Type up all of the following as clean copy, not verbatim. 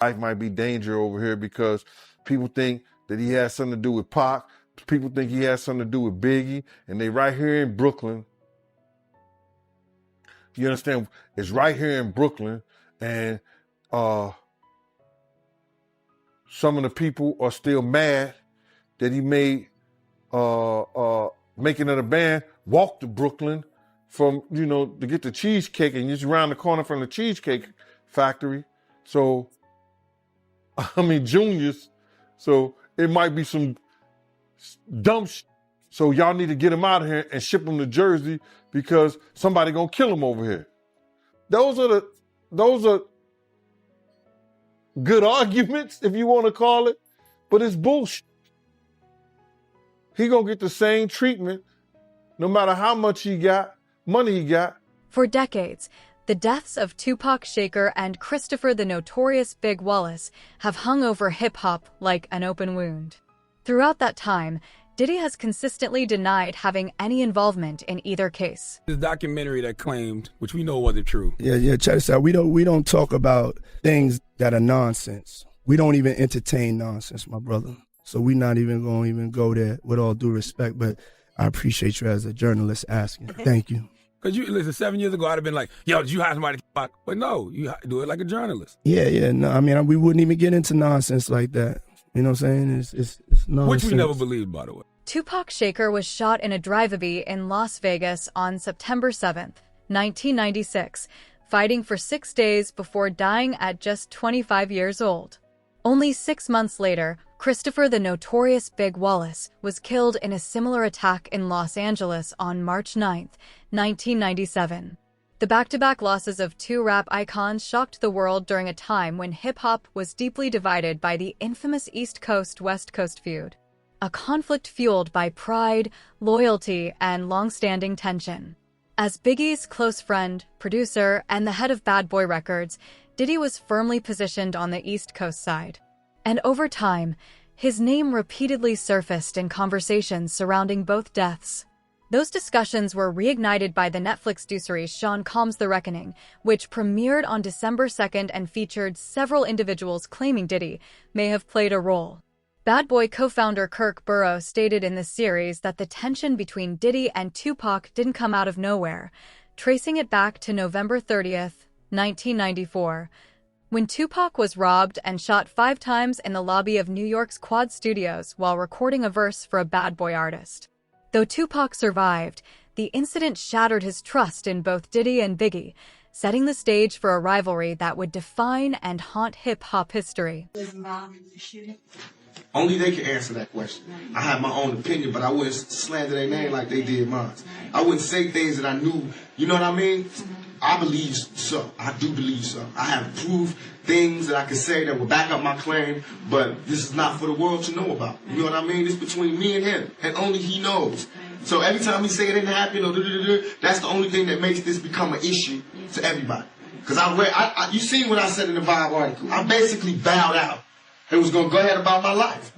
life might be danger over here because people think that he has something to do with Pac. People think he has something to do with Biggie, and they right here in Brooklyn. You understand? It's right here in Brooklyn, and some of the people are still mad that he made Making of the Band walk to Brooklyn from, to get the cheesecake, and it's around the corner from the Cheesecake Factory. So, Junior's. So it might be some dumb shit. So y'all need to get him out of here and ship him to Jersey because somebody gonna kill him over here. Those are good arguments, if you want to call it, but it's bullshit. He gonna get the same treatment no matter how much money he got. For decades, the deaths of Tupac Shakur and Christopher the Notorious Big Wallace have hung over hip-hop like an open wound. Throughout that time, Diddy has consistently denied having any involvement in either case. This documentary that claimed, which we know wasn't true. Yeah, check this out. We don't talk about things that are nonsense. We don't even entertain nonsense, my brother. So we're not even going to go there, with all due respect, but I appreciate you as a journalist asking. Thank you. Because listen, 7 years ago, I'd have been like, yo, did you hire somebody to fuck? But no, you do it like a journalist. Yeah, no, we wouldn't even get into nonsense like that. You know what I'm saying? It's nonsense. Which we never believed, by the way. Tupac Shakur was shot in a drive-by in Las Vegas on September 7th, 1996, fighting for 6 days before dying at just 25 years old. Only 6 months later, Christopher the Notorious Big Wallace was killed in a similar attack in Los Angeles on March 9th, 1997. The back-to-back losses of two rap icons shocked the world during a time when hip-hop was deeply divided by the infamous East Coast-West Coast feud, a conflict fueled by pride, loyalty, and long-standing tension. As Biggie's close friend, producer, and the head of Bad Boy Records, Diddy was firmly positioned on the East Coast side. And over time, his name repeatedly surfaced in conversations surrounding both deaths. Those discussions were reignited by the Netflix docuseries Sean Combs' The Reckoning, which premiered on December 2nd and featured several individuals claiming Diddy may have played a role. Bad Boy co-founder Kirk Burrows stated in the series that the tension between Diddy and Tupac didn't come out of nowhere, tracing it back to November 30th, 1994, when Tupac was robbed and shot 5 times in the lobby of New York's Quad Studios while recording a verse for a Bad Boy artist. Though Tupac survived, the incident shattered his trust in both Diddy and Biggie, setting the stage for a rivalry that would define and haunt hip-hop history. Only they can answer that question. I have my own opinion, but I wouldn't slander their name like they did mine. I wouldn't say things that I knew, you know what I mean? I believe so. I do believe so. I have proved things that I can say that will back up my claim, but this is not for the world to know about. You know what I mean? It's between me and him, and only he knows. So every time he say it didn't happen, or that's the only thing that makes this become an issue to everybody. Because you seen what I said in the Vibe article. I basically bowed out and was going to go ahead about my life.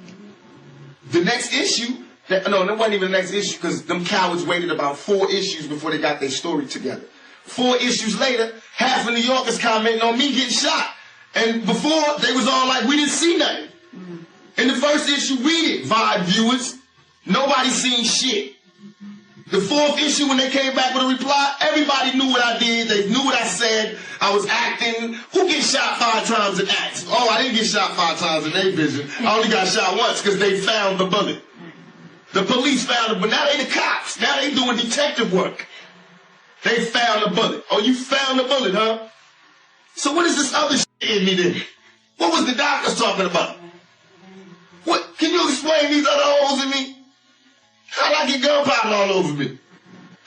The next issue, that wasn't even the next issue, because them cowards waited about 4 issues before they got their story together. 4 issues later, half of New Yorkers commenting on me getting shot. And before, they was all like, we didn't see nothing. In the first issue, we did, Vibe viewers. Nobody seen shit. The 4th issue, when they came back with a reply, everybody knew what I did. They knew what I said. I was acting. Who gets shot 5 times in acts? Oh, I didn't get shot 5 times in their vision. I only got shot once because they found the bullet. The police found it, but now they the cops. Now they doing detective work. They found the bullet. Oh, you found the bullet, huh? So what is this other shit in me then? What was the doctors talking about? What? Can you explain these other holes in me? How'd I get gunpowder all over me?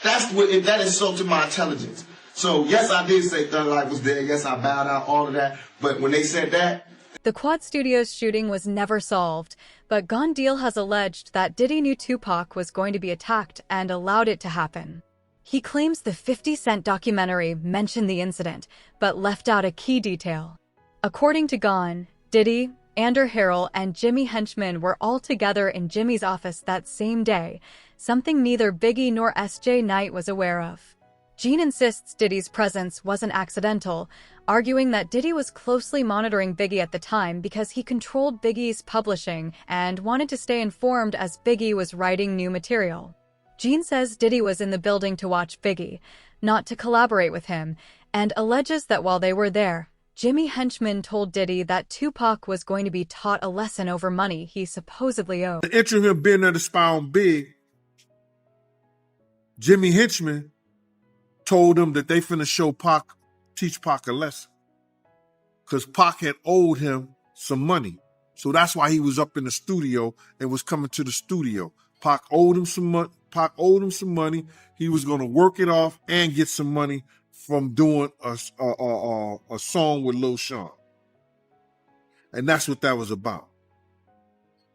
That insulted my intelligence. So yes, I did say Thug Life was there. Yes, I bowed out, all of that. But when they said that, the Quad Studios shooting was never solved, but Gon Deal has alleged that Diddy knew Tupac was going to be attacked and allowed it to happen. He claims the 50 Cent documentary mentioned the incident, but left out a key detail. According to Gon, Diddy, Andrew Harrell, and Jimmy Henchman were all together in Jimmy's office that same day, something neither Biggie nor S.J. Knight was aware of. Gene insists Diddy's presence wasn't accidental, arguing that Diddy was closely monitoring Biggie at the time because he controlled Biggie's publishing and wanted to stay informed as Biggie was writing new material. Gene says Diddy was in the building to watch Biggie, not to collaborate with him, and alleges that while they were there, Jimmy Henchman told Diddy that Tupac was going to be taught a lesson over money he supposedly owed. The interim him being there to spy on Big, Jimmy Henchman told him that they finna teach Pac a lesson. Because Pac had owed him some money. So that's why he was up in the studio and was coming to the studio. Pac owed him some money. He was gonna work it off and get some money from doing a song with Lil Sean. And that's what that was about.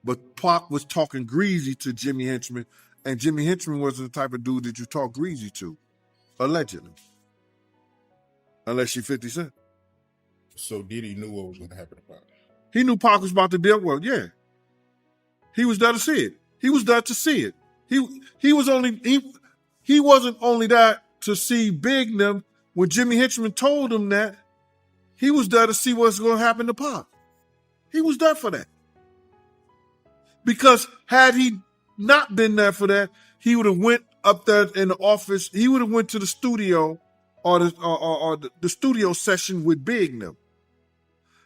But Pac was talking greasy to Jimmy Henchman, and Jimmy Henchman wasn't the type of dude that you talk greasy to, allegedly. Unless you're 50 Cent. So Diddy knew what was going to happen about it. He knew Pac was about to deal well, yeah. He was there to see it. He was there to see it. He wasn't only there to see Big them. When Jimmy Henchman told him that, he was there to see what's going to happen to Pac. He was there for that. Because had he not been there for that, he would have went up there in the office. He would have went to the studio or the studio session with Big them.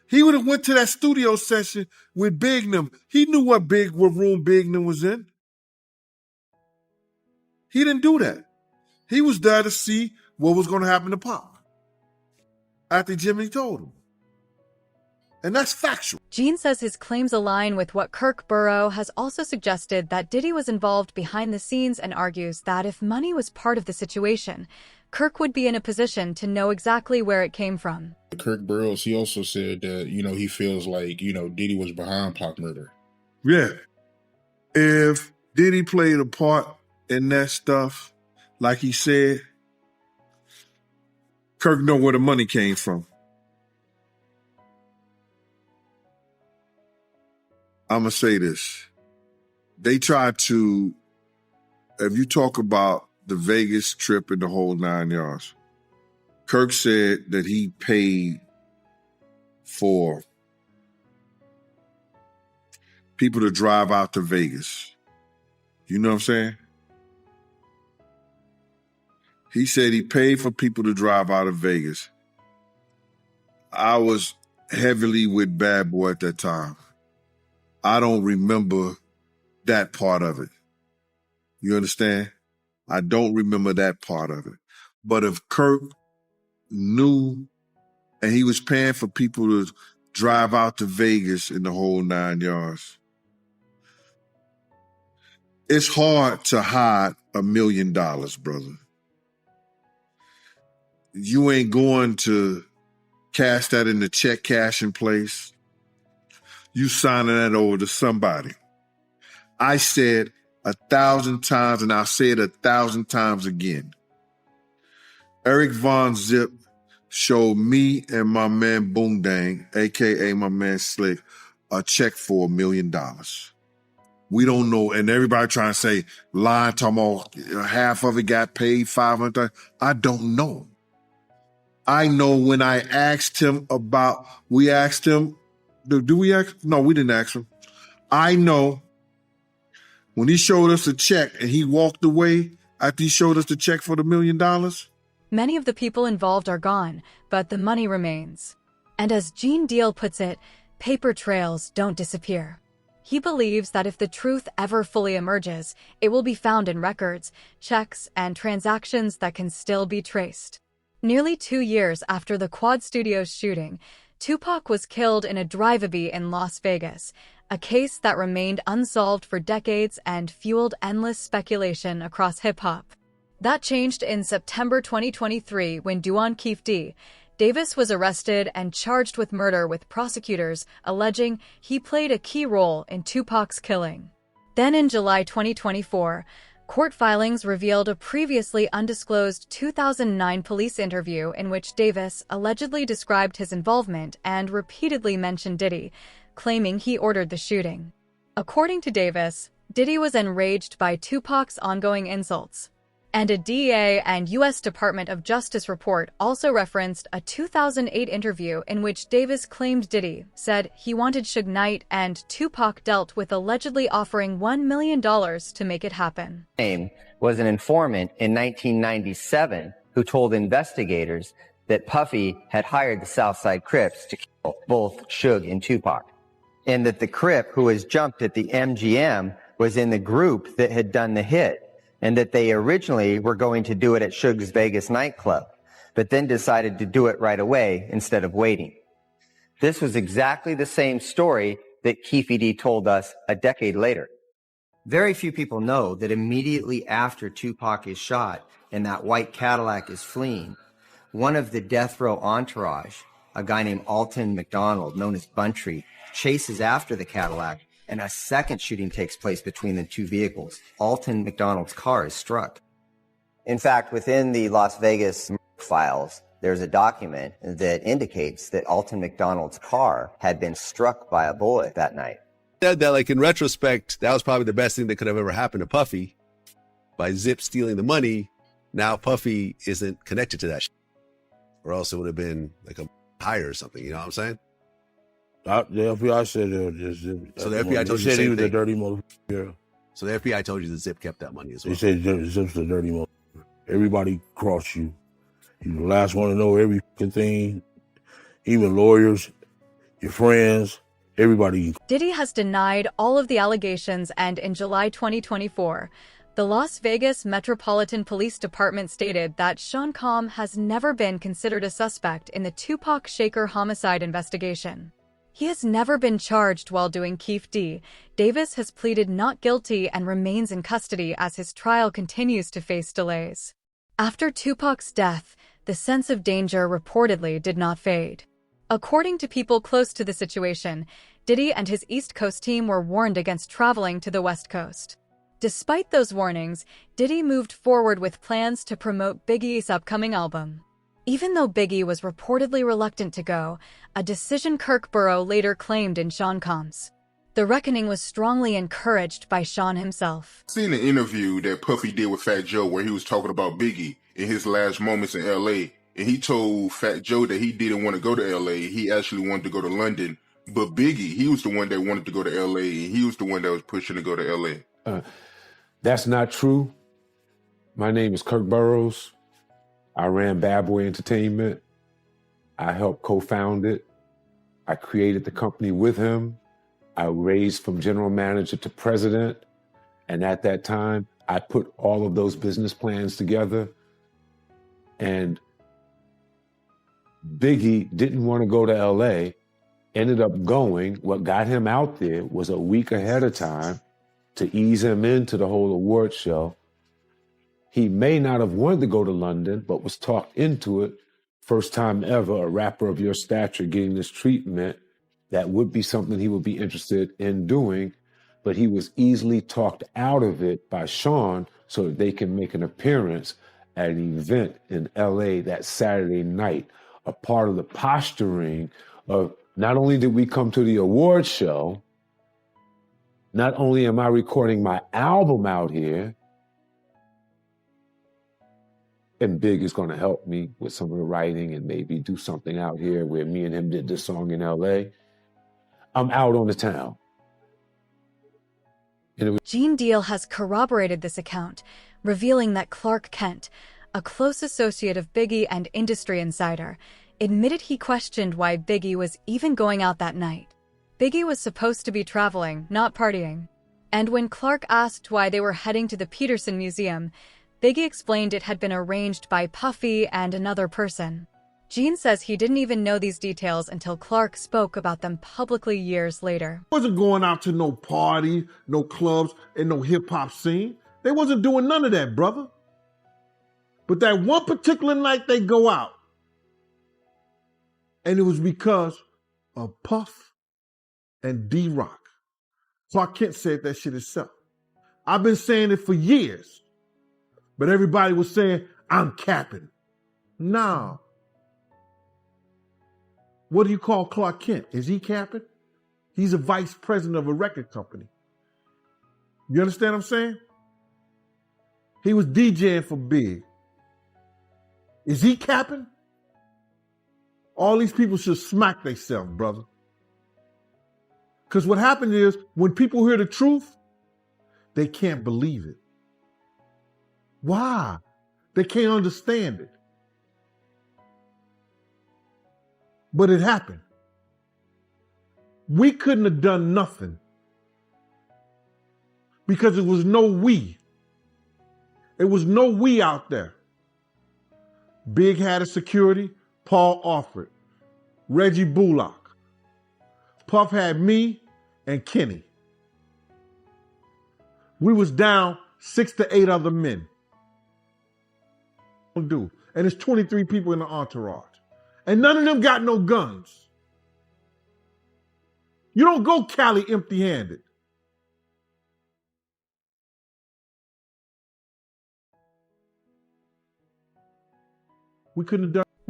He would have went to that studio session with Big them. He knew what room Big them was in. He didn't do that. He was there to see what was going to happen to Pac after Jimmy told him. And that's factual. Gene says his claims align with what Kirk Burrow has also suggested, that Diddy was involved behind the scenes, and argues that if money was part of the situation, Kirk would be in a position to know exactly where it came from. Kirk Burrows, he also said that, he feels like, Diddy was behind Pac murder. Yeah. If Diddy played a part in that stuff, like he said, Kirk know where the money came from. I'm going to say this. They tried to, if you talk about the Vegas trip and the whole 9 yards, Kirk said that he paid for people to drive out to Vegas. You know what I'm saying? He said he paid for people to drive out of Vegas. I was heavily with Bad Boy at that time. I don't remember that part of it. You understand? I don't remember that part of it. But if Kirk knew and he was paying for people to drive out to Vegas in the whole 9 yards, it's hard to hide $1 million, brother. You ain't going to cash that in the check cashing place. You signing that over to somebody. I said 1,000 times, and I'll say it 1,000 times again. Eric Von Zip showed me and my man Boondang, a.k.a. my man Slick, a check for $1 million. We don't know, and everybody trying to say, lying, talking about half of it got paid, 500. I don't know. I know when I asked him about, we asked him, do we ask? No, we didn't ask him. I know when he showed us a check and he walked away after he showed us the check for the $1 million. Many of the people involved are gone, but the money remains. And as Gene Deal puts it, paper trails don't disappear. He believes that if the truth ever fully emerges, it will be found in records, checks, and transactions that can still be traced. Nearly 2 years after the Quad Studios shooting, Tupac was killed in a drive-by in Las Vegas, a case that remained unsolved for decades and fueled endless speculation across hip-hop. That changed in September 2023 when Duane Keefe D. Davis was arrested and charged with murder, with prosecutors alleging he played a key role in Tupac's killing. Then in July 2024, court filings revealed a previously undisclosed 2009 police interview in which Davis allegedly described his involvement and repeatedly mentioned Diddy, claiming he ordered the shooting. According to Davis, Diddy was enraged by Tupac's ongoing insults And a DEA and U.S. Department of Justice report also referenced a 2008 interview in which Davis claimed Diddy said he wanted Suge Knight and Tupac dealt with allegedly offering $1 million to make it happen. Was an informant in 1997 who told investigators that Puffy had hired the Southside Crips to kill both Suge and Tupac, and that the Crip who was jumped at the MGM was in the group that had done the hit, and that they originally were going to do it at Suge's Vegas nightclub, but then decided to do it right away instead of waiting. This was exactly the same story that Keefe D told us a decade later. Very few people know that immediately after Tupac is shot and that white Cadillac is fleeing, one of the death row entourage, a guy named Alton McDonald, known as Buntry, chases after the Cadillac, and a second shooting takes place between the two vehicles. Alton McDonald's car is struck. In fact, within the Las Vegas files, there's a document that indicates that Alton McDonald's car had been struck by a bullet that night. Said that, like, in retrospect, that was probably the best thing that could have ever happened to Puffy. By Zip stealing the money, now Puffy isn't connected to that shit. Or else it would have been like a hire or something, you know what I'm saying? The FBI said So the FBI told you the he same was thing. a dirty motherfucker. So the FBI told you that Zip kept that money as well. They said Zip's a dirty motherfucker. Everybody crossed you. You're the last one to know every fucking thing. Even lawyers, your friends, everybody. Diddy has denied all of the allegations, and in July 2024, the Las Vegas Metropolitan Police Department stated that Sean Combs has never been considered a suspect in the Tupac Shakur homicide investigation. He has never been charged while doing Keefe D. Davis has pleaded not guilty and remains in custody as his trial continues to face delays. After Tupac's death, the sense of danger reportedly did not fade. According to people close to the situation, Diddy and his East Coast team were warned against traveling to the West Coast. Despite those warnings, Diddy moved forward with plans to promote Biggie's upcoming album. Even though Biggie was reportedly reluctant to go, a decision Kirk Burrow later claimed in Sean Combs. The reckoning was strongly encouraged by Sean himself. I seen an interview that Puffy did with Fat Joe where he was talking about Biggie in his last moments in L.A., and he told Fat Joe that he didn't want to go to L.A., he actually wanted to go to London. But Biggie, he was the one that wanted to go to L.A., and he was the one that was pushing to go to L.A. That's not true. My name is Kirk Burrows. I ran Bad Boy Entertainment. I helped co-found it. I created the company with him. I raised from general manager to president. And at that time, I put all of those business plans together. And Biggie didn't want to go to LA, ended up going. What got him out there was a week ahead of time to ease him into the whole award show. He may not have wanted to go to London, but was talked into it. First time ever, a rapper of your stature getting this treatment, that would be something he would be interested in doing, but he was easily talked out of it by Sean so that they can make an appearance at an event in LA that Saturday night, a part of the posturing of not only did we come to the award show, not only am I recording my album out here, and Big is going to help me with some of the writing and maybe do something out here where me and him did this song in LA. I'm out on the town. Gene Deal has corroborated this account, revealing that Clark Kent, a close associate of Biggie and industry insider, admitted he questioned why Biggie was even going out that night. Biggie was supposed to be traveling, not partying. And when Clark asked why they were heading to the Peterson Museum, Biggie explained it had been arranged by Puffy and another person. Gene says he didn't even know these details until Clark spoke about them publicly years later. Wasn't going out to no party, no clubs, and no hip-hop scene. They wasn't doing none of that, brother. But that one particular night they go out, and it was because of Puff and D-Rock. Clark Kent said that shit himself. I've been saying it for years, but everybody was saying, I'm capping. No. What do you call Clark Kent? Is he capping? He's a vice president of a record company. You understand what I'm saying? He was DJing for Big. Is he capping? All these people should smack themselves, brother. Because what happened is, when people hear the truth, they can't believe it. Why? They can't understand it. But it happened. We couldn't have done nothing because it was no we. It was no we out there. Big had a security, Paul offered, Reggie Bullock. Puff had me and Kenny. We was down 6 to 8 other men. And it's 23 people in the entourage. And none of them got no guns. You don't go Cali empty-handed. We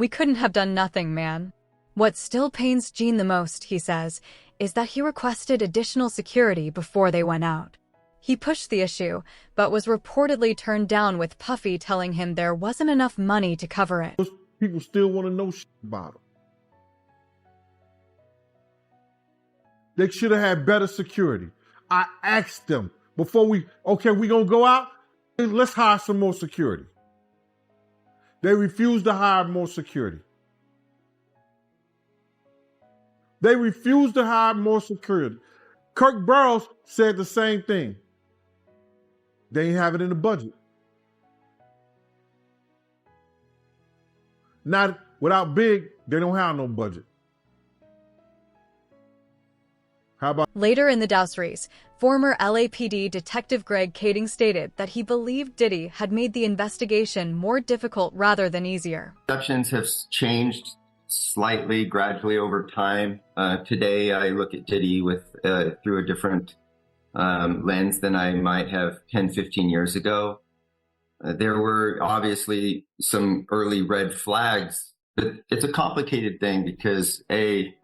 couldn't have done nothing, man. What still pains Gene the most, he says, is that he requested additional security before they went out. He pushed the issue, but was reportedly turned down with Puffy telling him there wasn't enough money to cover it. Those people still want to know shit about him. They should have had better security. I asked them before we gonna go out, let's hire some more security. They refused to hire more security. They refused to hire more security. Kirk Burrows said the same thing. They ain't have it in the budget. Not without Big, they don't have no budget. How about later in the Douseries, former LAPD Detective Greg Kading stated that he believed Diddy had made the investigation more difficult rather than easier. Perceptions have changed slightly, gradually over time. Today, I look at Diddy with through a different lens than I might have 10, 15 years ago. There were obviously some early red flags, but it's a complicated thing because we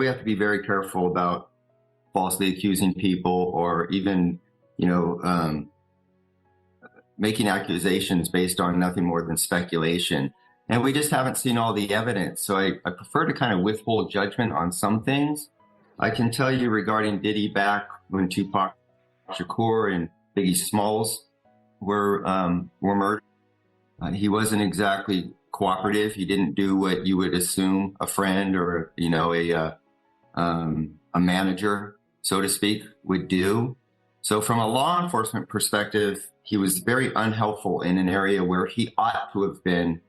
have to be very careful about falsely accusing people or even, making accusations based on nothing more than speculation. And we just haven't seen all the evidence. So I prefer to kind of withhold judgment on some things. I can tell you regarding Diddy back when Tupac Shakur and Biggie Smalls were murdered. He wasn't exactly cooperative. He didn't do what you would assume a friend or, a manager, so to speak, would do. So from a law enforcement perspective, he was very unhelpful in an area where he ought to have been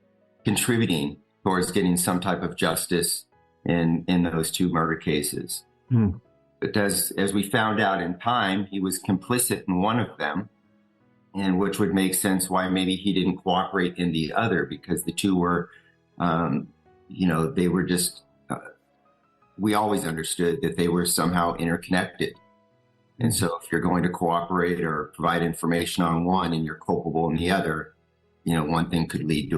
contributing towards getting some type of justice in those two murder cases. But as we found out in time, he was complicit in one of them, and which would make sense why maybe he didn't cooperate in the other, because the two were, they were just, we always understood that they were somehow interconnected. And so if you're going to cooperate or provide information on one and you're culpable in the other, one thing could lead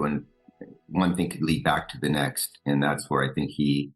back to the next. And that's where I think he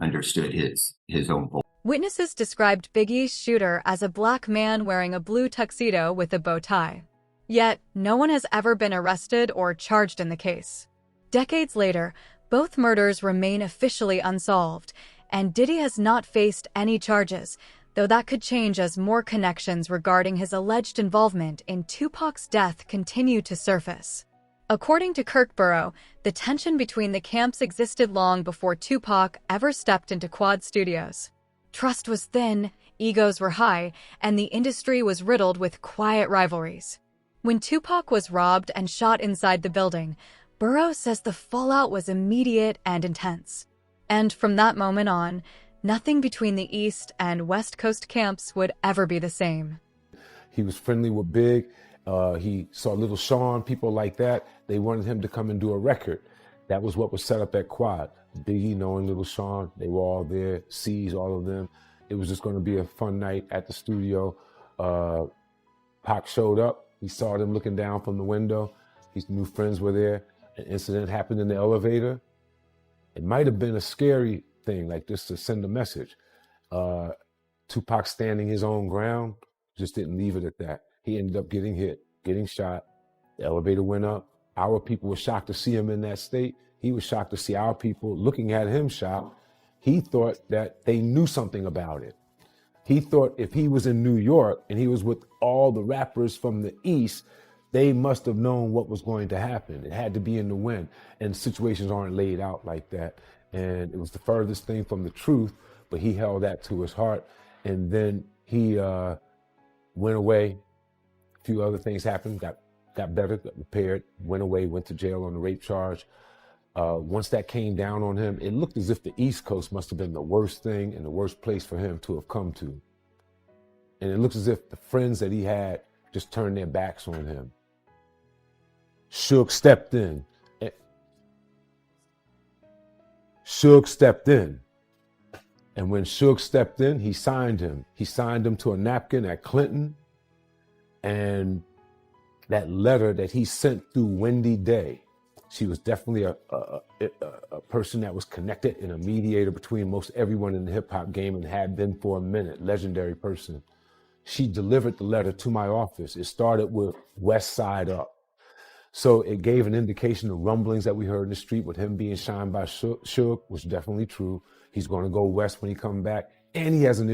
understood his own role. Witnesses described Biggie's shooter as a black man wearing a blue tuxedo with a bow tie. Yet, no one has ever been arrested or charged in the case. Decades later, both murders remain officially unsolved, and Diddy has not faced any charges, though that could change as more connections regarding his alleged involvement in Tupac's death continue to surface. According to Kirk Burrow, the tension between the camps existed long before Tupac ever stepped into Quad Studios. Trust was thin, egos were high, and the industry was riddled with quiet rivalries. When Tupac was robbed and shot inside the building, Burrow says the fallout was immediate and intense. And from that moment on, nothing between the East and West Coast camps would ever be the same. He was friendly with Big. He saw Little Sean, people like that. They wanted him to come and do a record. That was what was set up at Quad. Biggie knowing Little Sean, they were all there, C's, all of them. It was just going to be a fun night at the studio. Pac showed up. He saw them looking down from the window. His new friends were there. An incident happened in the elevator. It might have been a scary thing, like just to send a message. Tupac standing his own ground, just didn't leave it at that. He ended up getting hit. getting shot. The elevator went up. Our people were shocked to see him in that state. He was shocked to see our people looking at him shocked. He thought that they knew something about it. He thought if he was in New York and he was with all the rappers from the East, they must have known what was going to happen. It had to be in the wind. And situations aren't laid out like that. And it was the furthest thing from the truth, but he held that to his heart. And then he went away. A few other things happened, got better, got repaired, went away, went to jail on the rape charge. Once that came down on him, it looked as if the East Coast must have been the worst thing and the worst place for him to have come to. And it looks as if the friends that he had just turned their backs on him. Suge stepped in. Suge stepped in. And when Suge stepped in, he signed him. He signed him to a napkin at Clinton. And that letter that he sent through Wendy Day, she was definitely a person that was connected and a mediator between most everyone in the hip hop game and had been for a minute, legendary person. She delivered the letter to my office. It started with West Side Up. So it gave an indication of rumblings that we heard in the street with him being shined by Suge was definitely true. He's going to go west when he comes back. And he has an issue